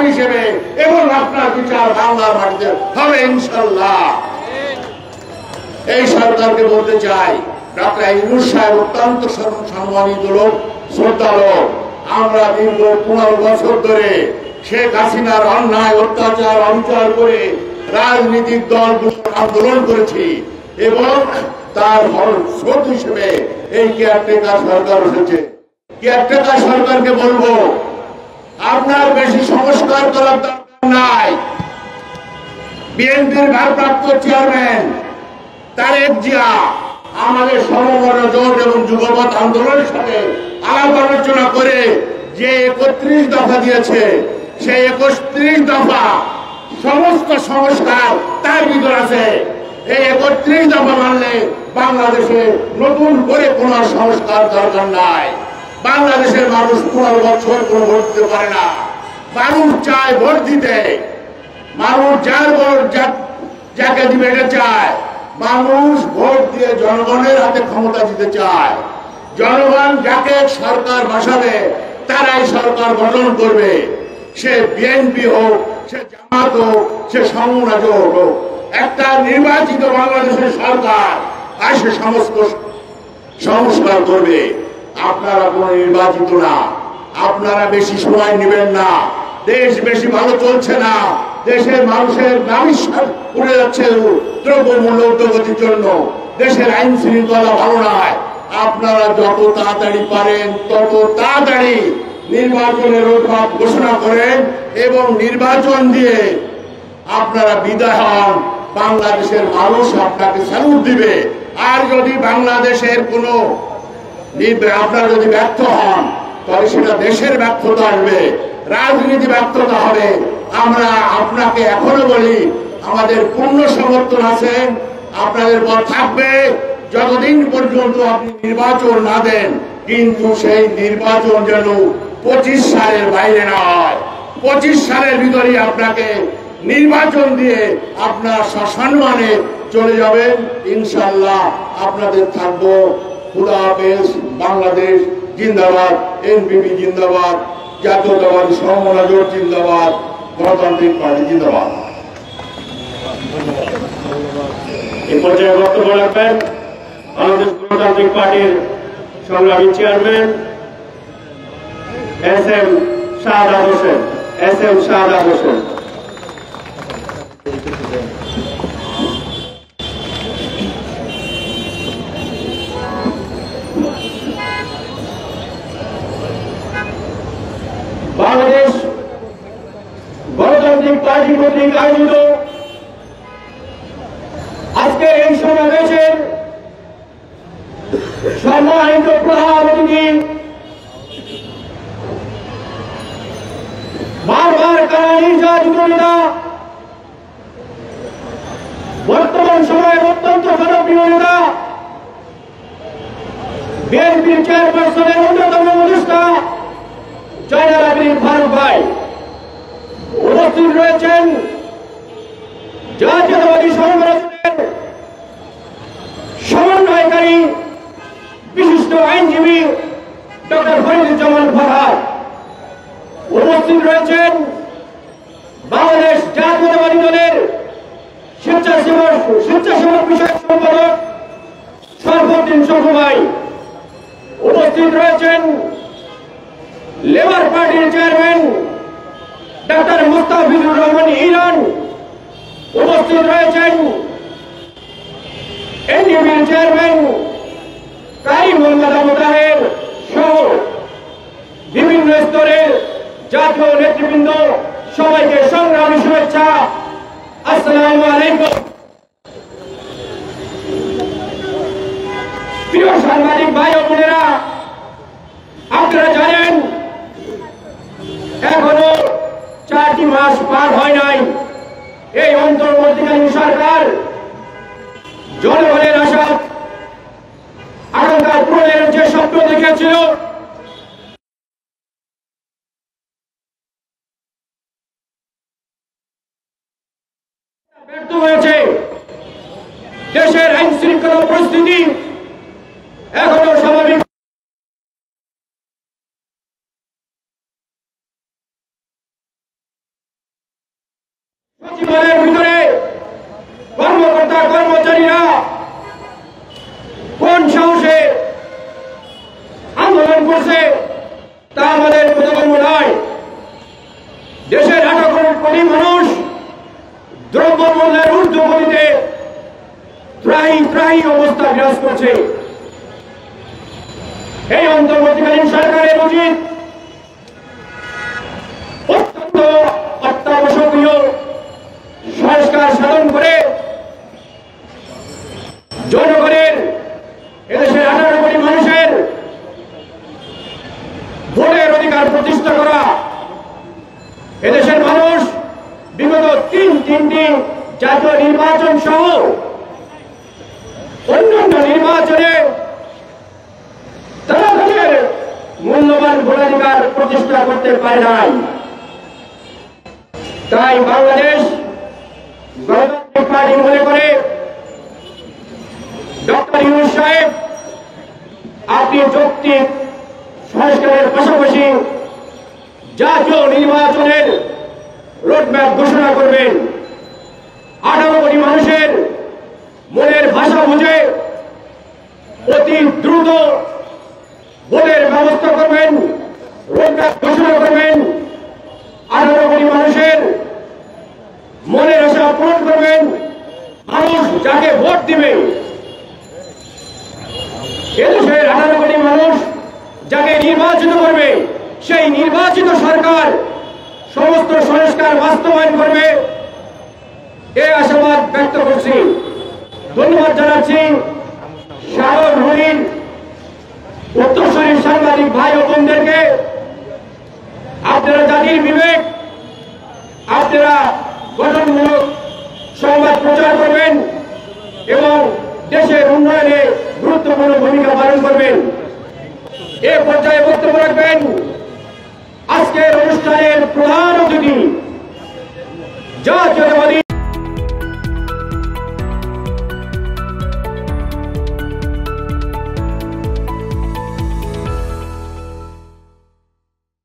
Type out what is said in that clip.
হিসেবে এবং আপনার বিচার বাংলার মাটিতে হবে ইনশাআল্লাহ। এই সরকারকে বলতে চাই, ডক্টর ইউনূস সাহেব অত্যন্ত সম্মানিত লোক, শ্রদ্ধা লোক। আমরা দীর্ঘ 15 বছর ধরে শেখ হাসিনার অন্যায় অত্যাচার অবিচার করে রাজনৈতিক দলগুলো আন্দোলন করেছি এবং তার স্রোত হিসেবে এই কেয়ারটেকার সরকার এসেছে। কেয়ারটেকার সরকারকে বলবো, আপনার বেশি সংস্কার করার দরকার নাই। বিএনপির ভারপ্রাপ্ত চেয়ারম্যান তারেক জিয়া আমাদের সমমনা জোট এবং যুগপৎ আন্দোলনের সাথে আলাপ আলোচনা করে যে 31 দফা দিয়েছে, সেই 31 দফা সমস্ত সংস্কার তার ভিতর আছে। এই 31 দফা মানলে বাংলাদেশে নতুন করে কোন সংস্কার দরকার নাই। বাংলাদেশের মানুষ 15 বছর কোনো ভোট দিতে পারে না। মানুষ চায় ভোট দিতে, মানুষ যার ভোট যাকে দিবে এটা চায়। মানুষ ভোট দিয়ে জনগণের হাতে ক্ষমতা দিতে চায়। জনগণ যাকে সরকার বসাবে তারাই সরকার গঠন করবে। সে বিএনপি হোক, সে জামাত হোক, সে সমমনা জোট হোক, একটা নির্বাচিত বাংলাদেশের সরকার আর সে সমস্ত সংস্কার করবে। আপনারা কোন নির্বাচিত না, আপনারা বেশি সময় নেবেন না। দেশ বেশি ভালো চলছে না, দেশের মানুষের নামিশ্বাস উড়ে যাচ্ছে দ্রব্যমূল্য ঊর্ধ্বগতির জন্য, দেশের আইন শৃঙ্খলা ভালো নয়। আপনারা যত তাড়াতাড়ি পারেন তত তাড়াতাড়ি নির্বাচনের রোডম্যাপ ঘোষণা করেন এবং নির্বাচন দিয়ে আপনারা বিদায় হন। বাংলাদেশের মানুষ আপনাকে স্যালুট দিবে। আর যদি বাংলাদেশের কোনো আপনারা যদি ব্যর্থ হন তাহলে সেটা দেশের ব্যর্থতা আসবে, রাজনীতি ব্যর্থতা হবে। আমরা আপনাকে এখনো বলি, আমাদের পূর্ণ সমর্থন আছে, আপনাদের পর থাকবে যতদিন পর্যন্ত আপনি নির্বাচন না দেন। কিন্তু সেই নির্বাচন যেন 25 সালের বাইরে না হয়। 25 সালের ভিতরেই আপনাকে নির্বাচন দিয়ে আপনার সসম্মানে চলে যাবেন ইনশাআল্লাহ। আপনাদের থাকবো। খুদা হাফেজ। বাংলাদেশ জিন্দাবাদ, এনপিপি জিন্দাবাদ, জাতীয়তাবাদী সমমনা জোট জিন্দাবাদ, গণতান্ত্রিক পার্টি জিন্দাবাদ। এই পর্যায়ে বক্তব্য রাখবেন বাংলাদেশ গণতান্ত্রিক পার্টির সংগ্রামী চেয়ারম্যান এস.এম. শাহাদাত হোসেন। বাংলাদেশ গণতান্ত্রিক পার্টি কর্তৃক আয়োজিত আজকের এই সমাবেশের সম্মানিত প্রধান অতিথি, বারবার কারা নির্যাতিত নেতা, বর্তমান সময়ের অত্যন্ত জনপ্রিয় নেতা, বিএনপির চেয়ারপারসনের অন্যতম উপদেষ্টা জয়নাল আবেদীন ফারুক ভাই, উপস্থিত রয়েছেন জাতীয়তাবাদী সংগঠনের সমন্বয়কারী বিশিষ্ট আইনজীবী ডক্টর ফরিদুজ্জামান ফরহাদ, উপস্থিত রয়েছেন বাংলাদেশ জাতীয়তাবাদী দলের স্বেচ্ছাসেবক বিষয়ক সম্পাদক শরফুদ্দিন শফু ভাই, উপস্থিত রয়েছেন লেবার পার্টির chairman doctor Mustafizur Rahman Iran, উপস্থিত রয়েছেন এনডিপির চেয়ারম্যান কারি মোহাম্মদ আবু তাহের সহ বিভিন্ন স্তরের জাতীয় নেতৃবৃন্দ, সবাইকে সংগ্রামী শুভেচ্ছা। আসসালামু আলাইকুম। প্রিয় সাংবাদিক ভাই ও বোনেরা, আপনারা জানেন এখনো 4টি মাস পার হয় নাই এই অন্তর্বর্তীকালীন সরকার জনগণের আশা আকাঙ্ক্ষা পূরণের যে স্বপ্ন দেখেছিল ব্যর্থ হয়েছে। দেশের আইন শৃঙ্খলা পরিস্থিতি এখনো স্বাভাবিক জীবনের ভিতরে কর্মকর্তা কর্মচারীরা কোন সাহসে আন্দোলন করছে তা আমাদের বোধগম্য নয়। দেশের 18 কোটি মানুষ দ্রব্যমূল্যের ঊর্ধ্বগতিতে ত্রাহি অবস্থা বিরাজ করছে। এই অন্তর্বর্তীকালীন সরকারের উচিত অত্যন্ত অত্যাবশ্যকীয় সংস্কার সাধন করে জনগণের, এদেশের 18 কোটি মানুষের ভোটের অধিকার প্রতিষ্ঠা করা। এদেশের মানুষ বিগত তিনটি জাতীয় নির্বাচন সহ অন্যান্য নির্বাচনে তারা তাদের মূল্যবান ভোটাধিকার প্রতিষ্ঠা করতে পারে নাই। তাই বাংলাদেশ গণতান্ত্রিক পার্টি মনে করে ডক্টর ইউনূস সাহেব আপনি যৌক্তিক সংস্কারের পাশাপাশি জাতীয় নির্বাচনের রোডম্যাপ ঘোষণা করবেন। 18 কোটি মানুষের মনের ভাষা বুঝে অতি দ্রুত ভোটের ব্যবস্থা করবেন, রোডম্যাপ ঘোষণা করবেন। 18 কোটি মানুষের মনের আশা পূরণ করবেন। মানুষ যাকে ভোট দিবে, এদেশের 18 কোটি মানুষ যাকে নির্বাচিত করবে, সেই নির্বাচিত সরকার সমস্ত সংস্কার বাস্তবায়ন করবে, এই আশাবাদ ব্যক্ত করছি। ধন্যবাদ জানাচ্ছি সাধারণ হরিণ উত্তরসূরি সাংবাদিক ভাই ও বোনদেরকে। আপনারা জাতির বিবেক, আপনারা গঠনমূলক সংবাদ প্রচার করবেন এবং দেশের উন্নয়নে গুরুত্বপূর্ণ ভূমিকা পালন করবেন। এ পর্যায়ে বক্তব্য রাখবেন আজকের অনুষ্ঠানের প্রধান অতিথি জাতীয়তাবাদী